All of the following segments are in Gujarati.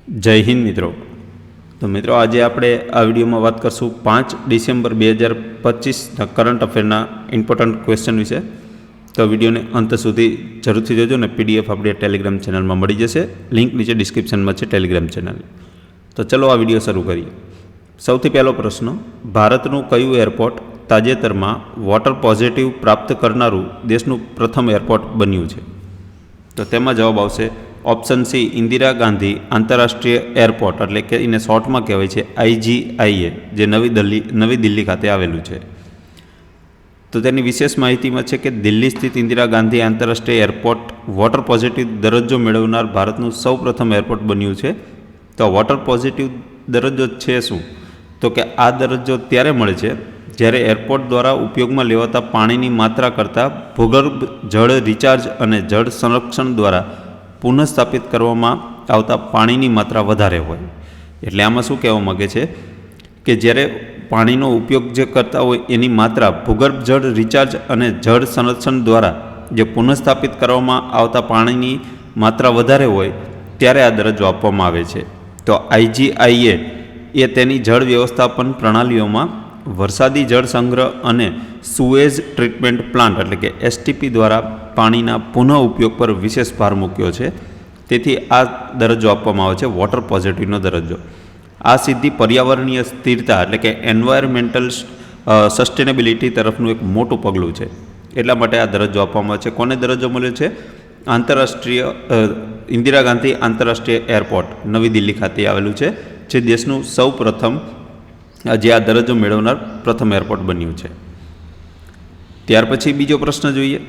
જય હિન્દ મિત્રો। તો મિત્રો આજે આપણે આ વિડીયોમાં વાત કરશું 5 ડિસેમ્બર 2025 કરંટ અફેરના ઇમ્પોર્ટન્ટ ક્વેશ્ચન વિશે। તો વિડીયોને અંત સુધી જરૂરથી જોજો ને પીડીએફ આપણી ટેલિગ્રામ ચેનલમાં મળી જશે, લિંક નીચે ડિસ્ક્રિપ્શનમાં છે ટેલિગ્રામ ચેનલ। તો ચલો આ વિડીયો શરૂ કરીએ। સૌથી પહેલો પ્રશ્ન, ભારતનું કયું એરપોર્ટ તાજેતરમાં વોટર પોઝિટિવ પ્રાપ્ત કરનારું દેશનું પ્રથમ એરપોર્ટ બન્યું છે? તો તેમાં જવાબ આવશે ઓપ્શન સી, ઇન્દિરા ગાંધી આંતરરાષ્ટ્રીય એરપોર્ટ, એટલે કે એને શોર્ટમાં કહેવાય છે IGIA, જે નવી દિલ્હી ખાતે આવેલું છે। તો તેની વિશેષ માહિતીમાં છે કે દિલ્હી સ્થિત ઇન્દિરા ગાંધી આંતરરાષ્ટ્રીય એરપોર્ટ વોટર પોઝિટિવ દરજ્જો મેળવનાર ભારતનું સૌપ્રથમ એરપોર્ટ બન્યું છે। તો વોટર પોઝિટિવ દરજ્જો છે શું? તો કે આ દરજ્જો ત્યારે મળે છે જ્યારે એરપોર્ટ દ્વારા ઉપયોગમાં લેવાતા પાણીની માત્રા કરતાં ભૂગર્ભ જળ રિચાર્જ અને જળ સંરક્ષણ દ્વારા પુનઃસ્થાપિત કરવામાં આવતા પાણીની માત્રા વધારે હોય। એટલે આમાં શું કહેવા માગે છે કે જ્યારે પાણીનો ઉપયોગ જે કરતા હોય એની માત્રા ભૂગર્ભ જળ રિચાર્જ અને જળ સંરક્ષણ દ્વારા જે પુનઃસ્થાપિત કરવામાં આવતા પાણીની માત્રા વધારે હોય ત્યારે આ દરજ્જો આપવામાં આવે છે। તો IGIA એ તેની જળ વ્યવસ્થાપન પ્રણાલીઓમાં વરસાદી જળ સંગ્રહ અને સુએઝ ટ્રીટમેન્ટ પ્લાન્ટ એટલે કે STP દ્વારા પાણીના પુનઃ ઉપયોગ પર વિશેષ ભાર મૂક્યો છે। તેથી આ દરજ્જો આપવામાં આવે છે વોટર પોઝિટિવનો દરજ્જો। આ સિદ્ધિ પર્યાવરણીય સ્થિરતા એટલે કે એન્વાયરમેન્ટલ સસ્ટેનેબિલિટી તરફનું એક મોટું પગલું છે, એટલા માટે આ દરજ્જો આપવામાં આવે છે। કોને દરજ્જો મળ્યો છે? આંતરરાષ્ટ્રીય ઇન્દિરા ગાંધી આંતરરાષ્ટ્રીય એરપોર્ટ નવી દિલ્હી ખાતે આવેલું છે, જે દેશનું સૌ પ્રથમ જે આ દરજ્જો મેળવનાર પ્રથમ એરપોર્ટ બન્યું છે। ત્યાર પછી બીજો પ્રશ્ન જોઈએ।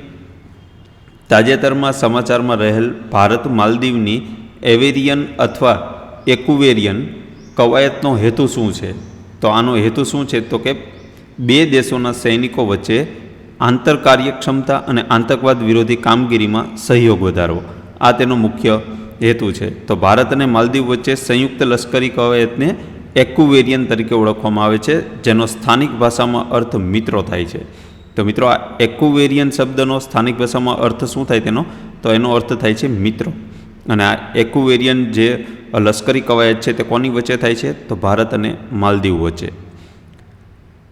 તાજેતરમાં સમાચારમાં રહેલ ભારત માલદીવની એવેરિયન અથવા એક્વેરિયન કવાયતનો હેતુ શું છે? તો આનો હેતુ શું છે? તો કે બે દેશોના સૈનિકો વચ્ચે આંતર કાર્યક્ષમતા અને આતંકવાદ વિરોધી કામગીરીમાં સહયોગ વધારવો, આ તેનો મુખ્ય હેતુ છે। તો ભારત અને માલદીવ વચ્ચે સંયુક્ત લશ્કરી કવાયતને એક્વેરિયન તરીકે ઓળખવામાં આવે છે, જેનો સ્થાનિક ભાષામાં અર્થ મિત્રો થાય છે। તો મિત્રો, આ એક્વેરિયન શબ્દનો સ્થાનિક ભાષામાં અર્થ શું થાય તેનો? તો એનો અર્થ થાય છે મિત્રો। અને આ એક્વેરિયન જે લશ્કરી કવાયત છે તે કોની વચ્ચે થાય છે? તો ભારત અને માલદીવ વચ્ચે।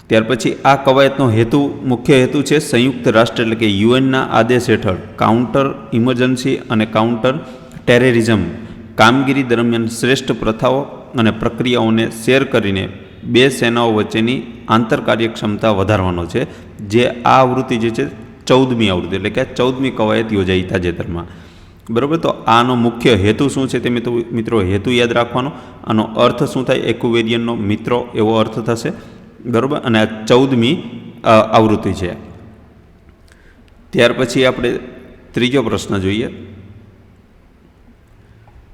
ત્યાર પછી આ કવાયતનો મુખ્ય હેતુ છે સંયુક્ત રાષ્ટ્ર એટલે કે UN આદેશ હેઠળ કાઉન્ટર ઇમરજન્સી અને કાઉન્ટર ટેરરિઝમ કામગીરી દરમિયાન શ્રેષ્ઠ પ્રથાઓ અને પ્રક્રિયાઓને શેર કરીને બે સેનાઓ વચ્ચેની આંતર કાર્યક્ષમતા વધારવાનો છે, જે આ આવૃત્તિ જે છે 14મી આવૃત્તિ એટલે કે 14મી કવાયત યોજાઈ તાજેતરમાં, બરાબર। તો આનો મુખ્ય હેતુ શું છે તે મિત્રો હેતુ યાદ રાખવાનો। આનો અર્થ શું થાય? એક્વેરિયનનો મિત્રો એવો અર્થ થશે, બરાબર। અને આ 14મી આવૃત્તિ છે। ત્યાર પછી આપણે ત્રીજો પ્રશ્ન જોઈએ।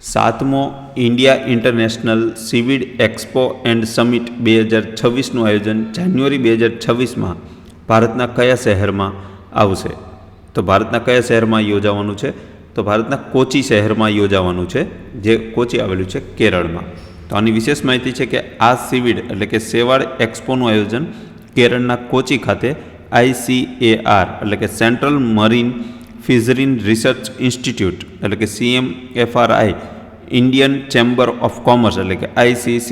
7મો India international seaweed expo and summit 2026નું આયોજન જાન્યુઆરી 2026માં ભારતના કયા શહેરમાં આવશે? તો ભારતના કયા શહેરમાં યોજાવાનું છે? તો ભારતના કોચી શહેરમાં યોજાવાનું છે, જે કોચી આવેલું છે કેરળમાં। તો આની વિશેષ માહિતી છે કે આ સીવીડ એટલે કે સેવાડ એક્સપોનું આયોજન કેરળના કોચી ખાતે ICAR એટલે કે સેન્ટ્રલ મરીન ફિશરીન રિસર્ચ ઇન્સ્ટિટ્યૂટ એટલે કે CMFRI, Indian chamber of commerce એટલે કે ICC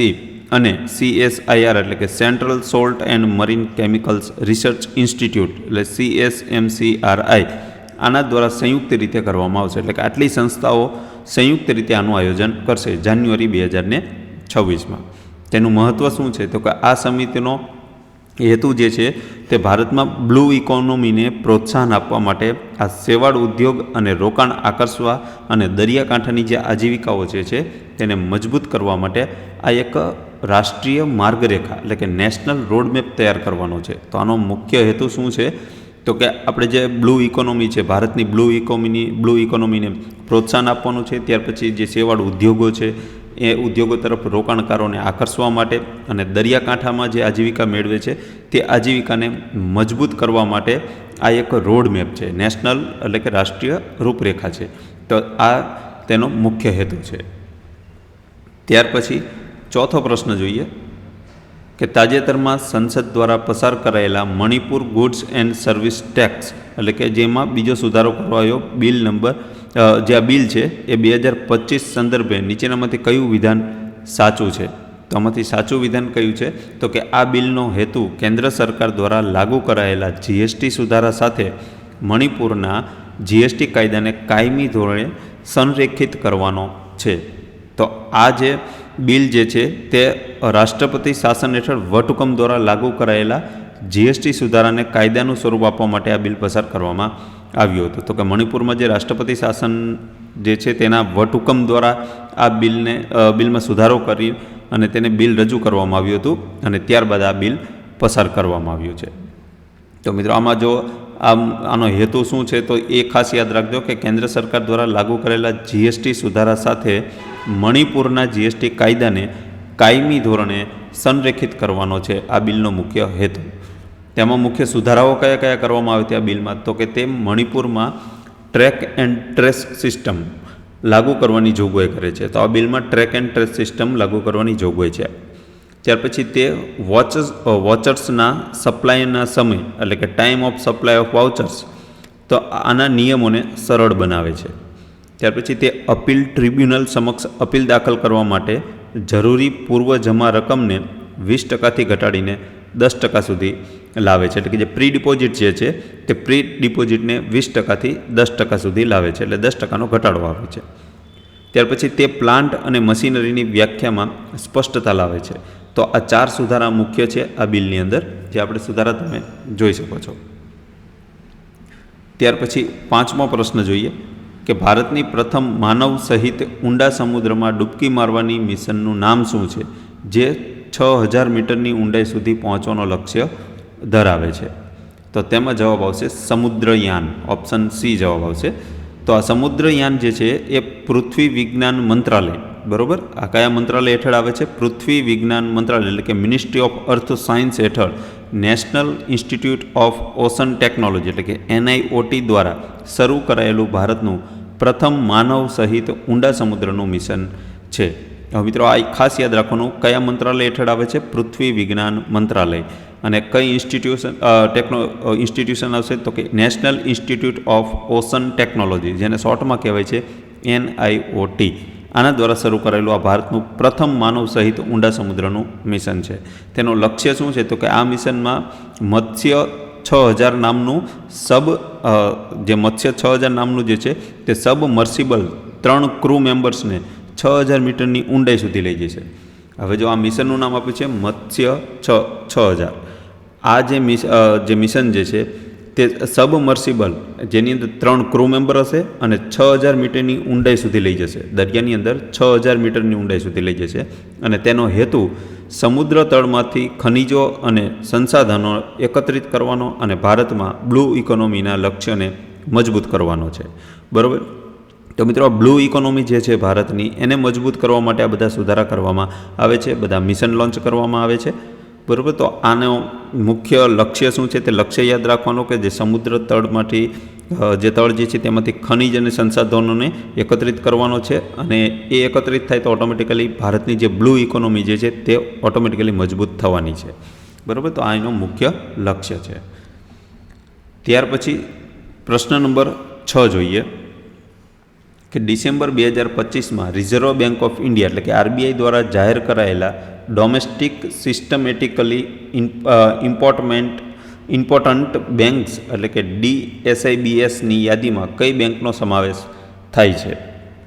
અને CSIR એટલે કે central salt and marine chemicals research institute એટલે CSMCRI આના દ્વારા સંયુક્ત રીતે કરવામાં આવશે। એટલે કે આટલી સંસ્થાઓ સંયુક્ત રીતે આનું આયોજન કરશે જાન્યુઆરી 2026માં। તેનું મહત્ત્વ શું છે? તો કે આ સમિતિનો હેતુ જે છે તે ભારતમાં બ્લુ ઇકોનોમીને પ્રોત્સાહન આપવા માટે, આ સેવાળ ઉદ્યોગ અને રોકાણ આકર્ષવા અને દરિયાકાંઠાની જે આજીવિકાઓ જે છે તેને મજબૂત કરવા માટે આ એક રાષ્ટ્રીય માર્ગરેખા એટલે કે નેશનલ રોડમેપ તૈયાર કરવાનો છે। તો આનો મુખ્ય હેતુ શું છે? તો કે આપણે જે બ્લુ ઇકોનોમી છે, ભારતની બ્લુ ઇકોનોમીને પ્રોત્સાહન આપવાનું છે। ત્યાર પછી જે સેવાળ ઉદ્યોગો છે એ ઉદ્યોગો તરફ રોકાણકારોને આકર્ષવા માટે અને દરિયાકાંઠામાં જે આજીવિકા મેળવે છે તે આજીવિકાને મજબૂત કરવા માટે આ એક રોડ મેપ છે, નેશનલ એટલે કે રાષ્ટ્રીય રૂપરેખા છે। તો આ તેનો મુખ્ય હેતુ છે। ત્યાર પછી ચોથો પ્રશ્ન જોઈએ કે તાજેતરમાં સંસદ દ્વારા પસાર કરાયેલા Manipur goods and service tax એટલે કે જેમાં બીજો સુધારો કરવામાં આવ્યો બિલ નંબર જે આ બિલ છે એ 2025 સંદર્ભે નીચેનામાંથી કયું વિધાન સાચું છે? તો આમાંથી સાચું વિધાન કયું છે? તો કે આ બિલનો હેતુ કેન્દ્ર સરકાર દ્વારા લાગુ કરાયેલા જીએસટી સુધારા સાથે મણિપુરના જીએસટી કાયદાને કાયમી ધોરણે સંરેખિત કરવાનો છે. તો આ જે બિલ જે છે તે રાષ્ટ્રપતિ શાસન હેઠળ વટહુકમ દ્વારા લાગુ કરાયેલા જીએસટી સુધારાને કાયદાનું સ્વરૂપ આપવા માટે આ બિલ પસાર કરવામાં આવ્યું હતું. તો કે મણિપુરમાં જે રાષ્ટ્રપતિ શાસન જે છે તેના વટહુકમ દ્વારા આ બિલમાં સુધારો કરી અને તેને બિલ રજૂ કરવામાં આવ્યું હતું અને ત્યારબાદ આ બિલ પસાર કરવામાં આવ્યું છે. તો મિત્રો આમાં જો આનો હેતુ શું છે તો એ ખાસ યાદ રાખજો કે કેન્દ્ર સરકાર દ્વારા લાગુ કરેલા જીએસટી સુધારા સાથે મણિપુરના જીએસટી કાયદાને કાયમી ધોરણે સંરેખિત કરવાનો છે આ બિલનો મુખ્ય હેતુ. તેમાં મુખ્ય સુધારાઓ કયા કયા કરવામાં આવે ત્યાં બિલમાં? તો કે તે મણિપુરમાં ટ્રેક એન્ડ ટ્રેસ સિસ્ટમ લાગુ કરવાની જોગવાઈ કરે છે. તો આ બિલમાં ટ્રેક એન્ડ ટ્રેસ સિસ્ટમ લાગુ કરવાની જોગવાઈ છે. ત્યાર પછી તે વોચર્સના સપ્લાયના સમય એટલે કે time of supply of vouchers તો આના નિયમોને સરળ બનાવે છે. ત્યાર પછી તે અપીલ ટ્રિબ્યુનલ સમક્ષ અપીલ દાખલ કરવા માટે જરૂરી પૂર્વ જમા રકમને 20%થી ઘટાડીને 10% સુધી લાવે છે. એટલે કે જે પ્રી ડિપોઝિટ જે છે તે પ્રી ડિપોઝિટને 20%થી 10% સુધી લાવે છે, એટલે 10%નો ઘટાડો આવે છે. ત્યાર પછી તે પ્લાન્ટ અને મશીનરીની વ્યાખ્યામાં સ્પષ્ટતા લાવે છે. તો આ 4 સુધારા મુખ્ય છે આ બિલની અંદર, જે આપણે સુધારા તમે જોઈ શકો છો. ત્યાર પછી 5મો પ્રશ્ન જોઈએ કે ભારતની પ્રથમ માનવ સહિત ઊંડા સમુદ્રમાં ડૂબકી મારવાની મિશનનું નામ શું છે, જે 6000 મીટરની ઊંડાઈ સુધી પહોંચવાનો લક્ષ્ય ધરાવે છે? તો તેમાં જવાબ આવશે સમુદ્રયાન, ઓપ્શન સી જવાબ આવશે. તો આ સમુદ્રયાન જે છે એ પૃથ્વી વિજ્ઞાન મંત્રાલય, બરાબર, આ કયા મંત્રાલય હેઠળ આવે છે? પૃથ્વી વિજ્ઞાન મંત્રાલય એટલે કે મિનિસ્ટ્રી ઓફ અર્થ સાયન્સ હેઠળ national institute of ocean technology એટલે કે NIOT દ્વારા શરૂ કરાયેલું ભારતનું પ્રથમ માનવ સહિત ઊંડા સમુદ્રનું મિશન છે. હવે મિત્રો આ ખાસ યાદ રાખવાનું, કયા મંત્રાલય હેઠળ આવે છે? પૃથ્વી વિજ્ઞાન મંત્રાલય. અને કઈ ઇન્સ્ટિટ્યુશન આવશે? તો કે national institute of ocean technology, જેને શોર્ટમાં કહેવાય છે NIOT. આના દ્વારા શરૂ કરાયેલું આ ભારતનું પ્રથમ માનવ સહિત ઊંડા સમુદ્રનું મિશન છે. તેનું લક્ષ્ય શું છે? તો કે આ મિશનમાં મત્સ્ય 6000 નામનું જે મત્સ્ય 6000 નામનું જે છે તે સબમર્સિબલ 3 ક્રૂ મેમ્બર્સને 6000 મીટરની ઊંડાઈ સુધી લઈ જશે. હવે જો આ મિશનનું નામ આપ્યું છે મત્સ્ય 6000. આ જે મિશન જે છે તે સબમર્સિબલ જેની અંદર 3 ક્રૂ મેમ્બર હશે અને 6000 મીટરની ઊંડાઈ સુધી લઈ જશે. દરિયાની અંદર 6000 મીટરની ઊંડાઈ સુધી લઈ જશે અને તેનો હેતુ સમુદ્ર તળમાંથી ખનિજો અને સંસાધનો એકત્રિત કરવાનો અને ભારતમાં બ્લુ ઇકોનોમીના લક્ષ્યને મજબૂત કરવાનો છે. બરાબર. તો મિત્રો બ્લુ ઇકોનોમી જે છે ભારતની, એને મજબૂત કરવા માટે આ બધા સુધારા કરવામાં આવે છે, બધા મિશન લોન્ચ કરવામાં આવે છે. બરાબર. તો આનો મુખ્ય લક્ષ્ય શું છે? તે લક્ષ્ય યાદ રાખવાનું કે જે સમુદ્ર તળમાંથી જે તળ જે છે તેમાંથી ખનિજ અને સંસાધનોને એકત્રિત કરવાનો છે અને એ એકત્રિત થાય તો ઓટોમેટિકલી ભારતની જે બ્લુ ઇકોનોમી જે છે તે ઓટોમેટિકલી મજબૂત થવાની છે. બરાબર. તો આ એનું મુખ્ય લક્ષ્ય છે. ત્યાર પછી પ્રશ્ન નંબર 6 જોઈએ કે ડિસેમ્બર 2025માં રિઝર્વ બેંક ઓફ ઇન્ડિયા એટલે કે RBI દ્વારા જાહેર કરાયેલા ડોમેસ્ટિક સિસ્ટમેટિકલી ઇમ્પોર્ટન્ટ બેંક્સ એટલે કે DSIBSની યાદીમાં કઈ બેંકનો સમાવેશ થાય છે?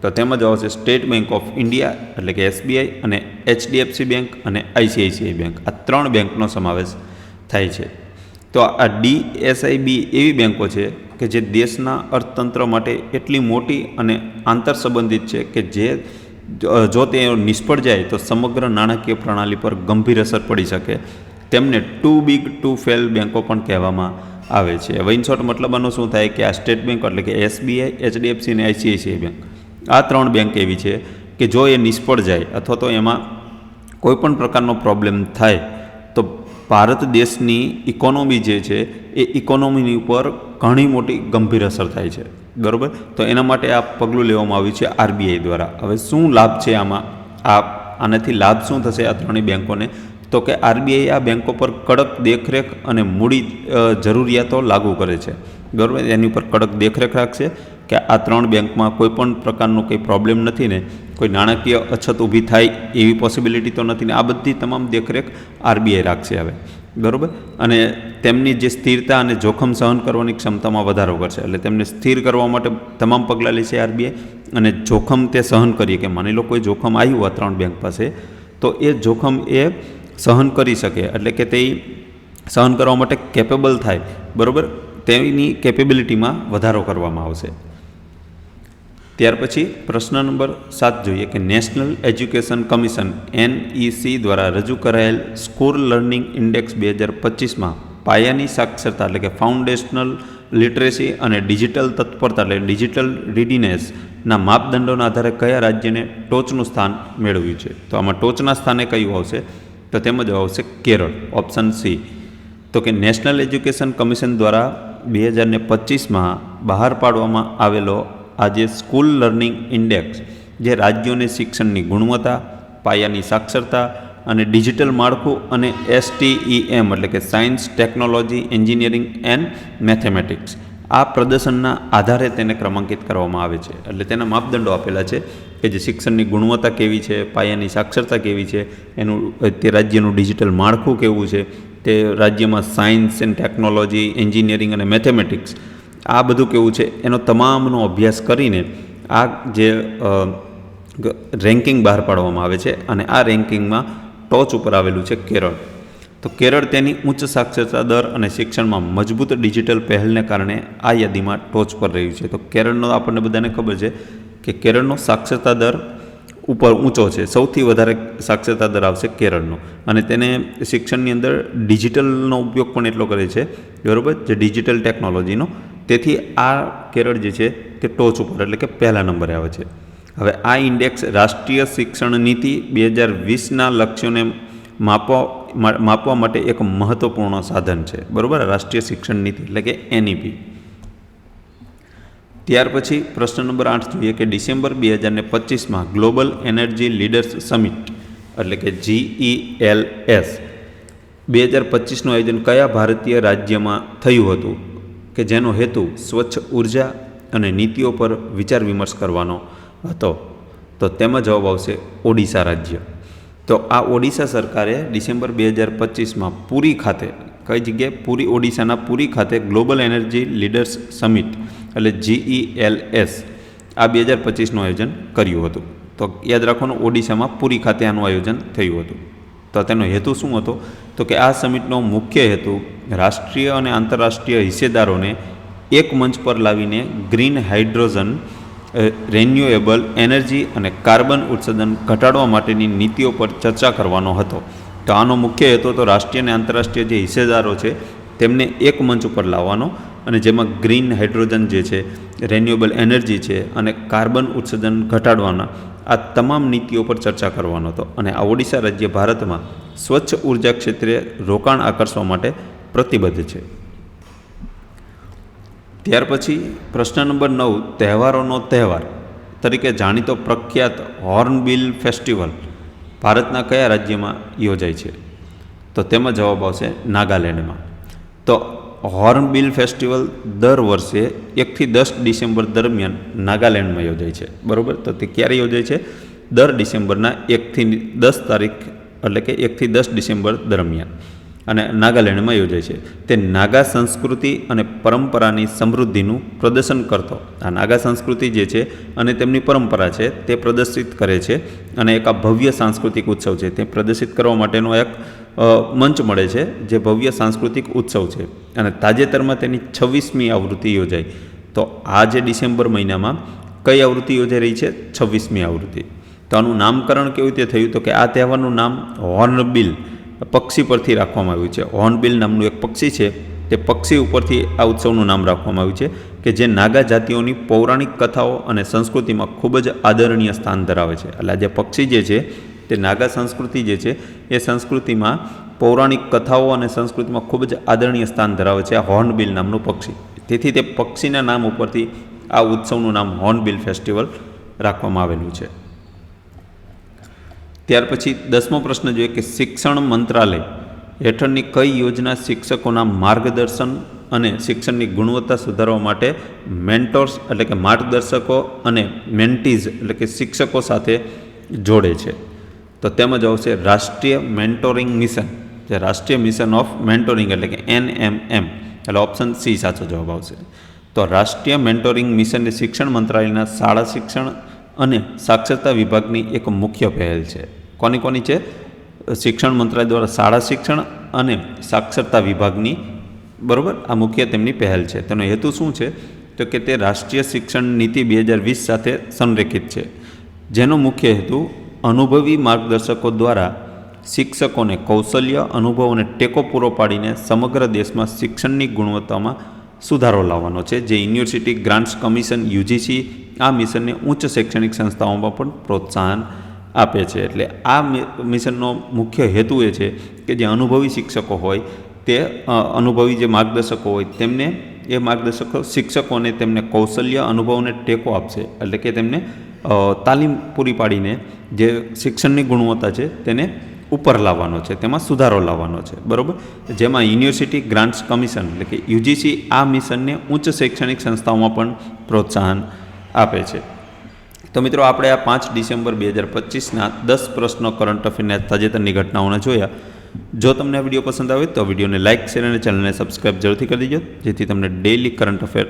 તો તેમાં જવાબ છે સ્ટેટ બેંક ઓફ ઇન્ડિયા એટલે કે SBI અને HDFC બેંક અને ICICI બેંક. આ 3 બેંકનો સમાવેશ થાય છે. તો આ DSIB એવી બેંકો છે કે જે દેશના અર્થતંત્ર માટે એટલી મોટી અને આંતર સંબંધિત છે કે જો તે નિષ્ફળ જાય તો સમગ્ર નાણાકીય પ્રણાલી પર ગંભીર અસર પડી શકે. તેમને ટુ બિગ ટુ ફેલ બેંકો પણ કહેવામાં આવે છે. હવે ઇન શોર્ટ મતલબ આનો શું થાય કે આ સ્ટેટ બેંક એટલે કે SBI, HDFC અને ICICI બેંક, આ 3 બેંક એવી છે કે જો એ નિષ્ફળ જાય અથવા તો એમાં કોઈ પણ પ્રકારનો પ્રોબ્લેમ થાય તો ભારત દેશની ઇકોનોમી જે છે એ ઇકોનોમીની ઉપર ઘણી મોટી ગંભીર અસર થાય છે. બરાબર. તો એના માટે આ પગલું લેવામાં આવ્યું છે RBI દ્વારા. હવે શું લાભ છે આમાં? આનાથી લાભ શું થશે આ 3 બેંકોને? તો કે RBI આ બેંકો પર કડક દેખરેખ અને મૂડી જરૂરિયાતો લાગુ કરે છે. બરાબર. એની ઉપર કડક દેખરેખ રાખશે કે આ 3 બેંકમાં કોઈ પણ પ્રકારનો કંઈ પ્રોબ્લેમ નથી ને, કોઈ નાણાકીય અછત ઊભી થાય એવી પોસિબિલિટી તો નથી ને, આ બધી તમામ દેખરેખ આરબીઆઈ રાખશે હવે, બરાબર. અને તેમની જે સ્થિરતા અને જોખમ સહન કરવાની ક્ષમતામાં વધારો કરશે, એટલે તેમને સ્થિર કરવા માટે તમામ પગલાં લેશે આરબીઆઈ, અને જોખમ તે સહન કરીએ કે માની લો કોઈ જોખમ આવ્યું આ 3 બેંક પાસે, તો એ જોખમ એ સહન કરી શકે, એટલે કે તે સહન કરવા માટે કેપેબલ થાય, બરાબર, તેની કેપેબિલિટીમાં વધારો કરવામાં આવશે. ત્યાર પછી પ્રશ્ન નંબર 7 જોઈએ કે નેશનલ એજ્યુકેશન કમિશન NEC દ્વારા રજૂ કરાયેલ સ્કૂલ લર્નિંગ ઇન્ડેક્સ 2025માં પાયાની સાક્ષરતા એટલે કે ફાઉન્ડેશનલ લિટરેસી અને ડિજિટલ તત્પરતા એટલે ડિજિટલ રીડીનેસના માપદંડોના આધારે કયા રાજ્યને ટોચનું સ્થાન મેળવ્યું છે? તો આમાં ટોચના સ્થાને કયું આવશે? તો તેમાં જવાબ આવશે કેરળ, ઓપ્શન સી. તો કે નેશનલ એજ્યુકેશન કમિશન દ્વારા 2025માં બહાર પાડવામાં આવેલો આ જે સ્કૂલ લર્નિંગ ઇન્ડેક્સ જે રાજ્યોને શિક્ષણની ગુણવત્તા, પાયાની સાક્ષરતા અને ડિજિટલ માળખું અને STEM એટલે કે science, technology, engineering and mathematics આ પ્રદર્શનના આધારે તેને ક્રમાંકિત કરવામાં આવે છે. એટલે તેના માપદંડો આપેલા છે કે જે શિક્ષણની ગુણવત્તા કેવી છે, પાયાની સાક્ષરતા કેવી છે, એનું તે રાજ્યનું ડિજિટલ માળખું કેવું છે, તે રાજ્યમાં સાયન્સ એન્ડ ટેકનોલોજી, એન્જિનિયરિંગ અને મેથેમેટિક્સ આ બધું કેવું છે, એનો તમામનો અભ્યાસ કરીને આ જે રેન્કિંગ બહાર પાડવામાં આવે છે, અને આ રેન્કિંગમાં ટોચ ઉપર આવેલું છે કેરળ. તો કેરળ તેની ઉચ્ચ સાક્ષરતા દર અને શિક્ષણમાં મજબૂત ડિજિટલ પહેલને કારણે આ યાદીમાં ટોચ પર રહ્યું છે. તો કેરળનો આપણને બધાને ખબર છે કે કેરળનો સાક્ષરતા દર ઉપર ઊંચો છે, સૌથી વધારે સાક્ષરતા દર આવશે કેરળનો, અને તેને શિક્ષણની અંદર ડિજિટલનો ઉપયોગ પણ એટલો કરે છે, બરાબર, જે ડિજિટલ ટેકનોલોજીનો. તેથી આ કેરળ જે છે તે ટોચ ઉપર એટલે કે પહેલા નંબરે આવે છે. હવે આ ઇન્ડેક્સ રાષ્ટ્રીય શિક્ષણ નીતિ 2020ના લક્ષ્યોને માપવા માટે એક મહત્વપૂર્ણ સાધન છે, બરાબર, રાષ્ટ્રીય શિક્ષણ નીતિ એટલે કે NEP. ત્યાર પછી પ્રશ્ન નંબર 8 જોઈએ કે ડિસેમ્બર 2025માં ગ્લોબલ એનર્જી લીડર્સ સમિટ એટલે કે GELS 2025નું આયોજન કયા ભારતીય રાજ્યમાં થયું હતું કે જેનો હેતુ સ્વચ્છ ઉર્જા અને નીતિઓ પર વિચાર વિમર્શ કરવાનો હતો? તો તેમાં જવાબ આવશે ઓડિશા રાજ્ય. તો આ ઓડિશા સરકારે ડિસેમ્બર 2025માં પુરી ખાતે, કઈ જગ્યાએ? પુરી, ઓડિશાના પુરી ખાતે ગ્લોબલ એનર્જી લીડર્સ સમિટ એટલે GELS આ 2025નું આયોજન કર્યું હતું. તો યાદ રાખવાનું, ઓડિશામાં પુરી ખાતે આનું આયોજન થયું હતું. તો તેનો હેતુ શું હતો? તો કે આ સમિટનો મુખ્ય હેતુ રાષ્ટ્રીય અને આંતરરાષ્ટ્રીય હિસ્સેદારોને એક મંચ પર લાવીને ગ્રીન હાઇડ્રોજન, રિન્યુએબલ એનર્જી અને કાર્બન ઉત્સર્જન ઘટાડવા માટેની નીતિઓ પર ચર્ચા કરવાનો હતો. તો આનો મુખ્ય હેતુ તો રાષ્ટ્રીય અને આંતરરાષ્ટ્રીય જે હિસ્સેદારો છે તેમને એક મંચ ઉપર લાવવાનો, અને જેમાં ગ્રીન હાઇડ્રોજન જે છે, રિન્યુએબલ એનર્જી છે અને કાર્બન ઉત્સર્જન ઘટાડવાના આ તમામ નીતિઓ પર ચર્ચા કરવાનો હતો. અને આ ઓડિશા રાજ્ય ભારતમાં સ્વચ્છ ઉર્જા ક્ષેત્રે રોકાણ આકર્ષવા માટે પ્રતિબદ્ધ છે. ત્યાર પછી પ્રશ્ન નંબર 9 તહેવારોનો તહેવાર તરીકે જાણીતો પ્રખ્યાત હોર્નબિલ ફેસ્ટિવલ ભારતના કયા રાજ્યમાં યોજાય છે? તો તેમાં જવાબ આવશે નાગાલેન્ડમાં. તો હોર્નબિલ ફેસ્ટિવલ દર વર્ષે 1 થી 10 ડિસેમ્બર દરમિયાન નાગાલેન્ડમાં યોજાય છે, બરાબર. તો તે ક્યારે યોજાય છે? દર ડિસેમ્બરના 1 થી 10 તારીખ એટલે કે 1 થી 10 ડિસેમ્બર દરમિયાન, અને નાગાલેન્ડમાં યોજાય છે. તે નાગા સંસ્કૃતિ અને પરંપરાની સમૃદ્ધિનું પ્રદર્શન કરતો, આ નાગા સંસ્કૃતિ જે છે અને તેમની પરંપરા છે તે પ્રદર્શિત કરે છે, અને એક આ ભવ્ય સાંસ્કૃતિક ઉત્સવ છે તે પ્રદર્શિત કરવા માટેનો એક મંચ મળે છે જે ભવ્ય સાંસ્કૃતિક ઉત્સવ છે. અને તાજેતરમાં તેની 26મી આવૃત્તિ યોજાઈ. તો આ જે ડિસેમ્બર મહિનામાં કઈ આવૃત્તિ યોજાઈ રહી છે? 26મી આવૃત્તિ. તો આનું નામકરણ કેવી રીતે થયું? તો કે આ તહેવારનું નામ હોર્નબિલ પક્ષી પરથી રાખવામાં આવ્યું છે. હોર્નબિલ નામનું એક પક્ષી છે, તે પક્ષી ઉપરથી આ ઉત્સવનું નામ રાખવામાં આવ્યું છે કે જે નાગા જાતિઓની પૌરાણિક કથાઓ અને સંસ્કૃતિમાં ખૂબ જ આદરણીય સ્થાન ધરાવે છે. એટલે આ જે પક્ષી જે છે તે નાગા સંસ્કૃતિ જે છે એ સંસ્કૃતિમાં પૌરાણિક કથાઓ અને સંસ્કૃતિમાં ખૂબ જ આદરણીય સ્થાન ધરાવે છે આ હોર્નબિલ નામનું પક્ષી. તેથી તે પક્ષીના નામ ઉપરથી આ ઉત્સવનું નામ હોર્નબિલ ફેસ્ટિવલ રાખવામાં આવેલું છે. ત્યાર પછી 10મો પ્રશ્ન જોઈએ કે શિક્ષણ મંત્રાલય હેઠળની કઈ યોજના શિક્ષકોના માર્ગદર્શન અને શિક્ષણની ગુણવત્તા સુધારવા માટે મેન્ટોર્સ એટલે કે માર્ગદર્શકો અને મેન્ટીઝ એટલે કે શિક્ષકો સાથે જોડે છે. તો તેમાં આવશે રાષ્ટ્રીય મેન્ટોરિંગ મિશન, જે રાષ્ટ્રીય મિશન ઓફ મેન્ટોરિંગ એટલે કે NMM, એટલે ઓપ્શન સી સાચો જવાબ આવશે. તો રાષ્ટ્રીય મેન્ટોરિંગ મિશન એ શિક્ષણ મંત્રાલયના શાળા શિક્ષણ અને સાક્ષરતા વિભાગની એક મુખ્ય પહેલ છે. કોની છે? શિક્ષણ મંત્રાલય દ્વારા શાળા શિક્ષણ અને સાક્ષરતા વિભાગની, બરાબર, આ મુખ્ય તેમની પહેલ છે. તેનો હેતુ શું છે? તો કે તે રાષ્ટ્રીય શિક્ષણ નીતિ 2020 સાથે સંરેખિત છે, જેનો મુખ્ય હેતુ અનુભવી માર્ગદર્શકો દ્વારા શિક્ષકોને કૌશલ્ય, અનુભવ અને ટેકો પૂરો પાડીને સમગ્ર દેશમાં શિક્ષણની ગુણવત્તામાં સુધારો લાવવાનો છે. જે યુનિવર્સિટી ગ્રાન્ટ્સ કમિશન UGC આ મિશનને ઉચ્ચ શૈક્ષણિક સંસ્થાઓમાં પણ પ્રોત્સાહન આપે છે. એટલે આ મિશનનો મુખ્ય હેતુ એ છે કે જે અનુભવી શિક્ષકો હોય તે અનુભવી જે માર્ગદર્શકો હોય તેમને એ માર્ગદર્શકો શિક્ષકોને તેમને કૌશલ્ય, અનુભવને ટેકો આપશે. એટલે કે તેમને તાલીમ પૂરી પાડીને જે શિક્ષણની ગુણવત્તા છે તેને ઉપર લાવવાનો છે, તેમાં સુધારો લાવવાનો છે, બરાબર. જેમાં યુનિવર્સિટી ગ્રાન્ટ્સ કમિશન એટલે કે UGC આ મિશનને ઉચ્ચ શૈક્ષણિક સંસ્થાઓમાં પણ પ્રોત્સાહન આપે છે. તો મિત્રો, આપણે આ 5 ડિસેમ્બર 2025ના 10 પ્રશ્નો કરંટ અફેરના તાજેતરની ઘટનાઓને જોયા. જો તમને આ વિડીયો પસંદ આવે તો વિડીયોને લાઇક, શેર અને ચેનલને સબસ્ક્રાઈબ જરૂરથી કરી દેજો, જેથી તમને ડેઇલી કરંટ અફેર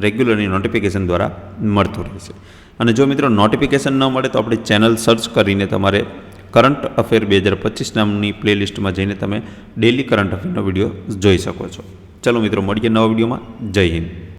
રેગ્યુલરની નોટિફિકેશન દ્વારા મળતું રહેશે. અને જો મિત્રો નોટિફિકેશન ન મળે તો આપણી ચેનલ સર્ચ કરીને તમારે કરંટ અફેર 2025 નામની પ્લેલિસ્ટમાં જઈને તમે ડેઇલી કરંટ અફેરનો વિડીયો જોઈ શકો છો. ચલો મિત્રો, મળીએ નવા વિડીયોમાં. જય હિન્દ.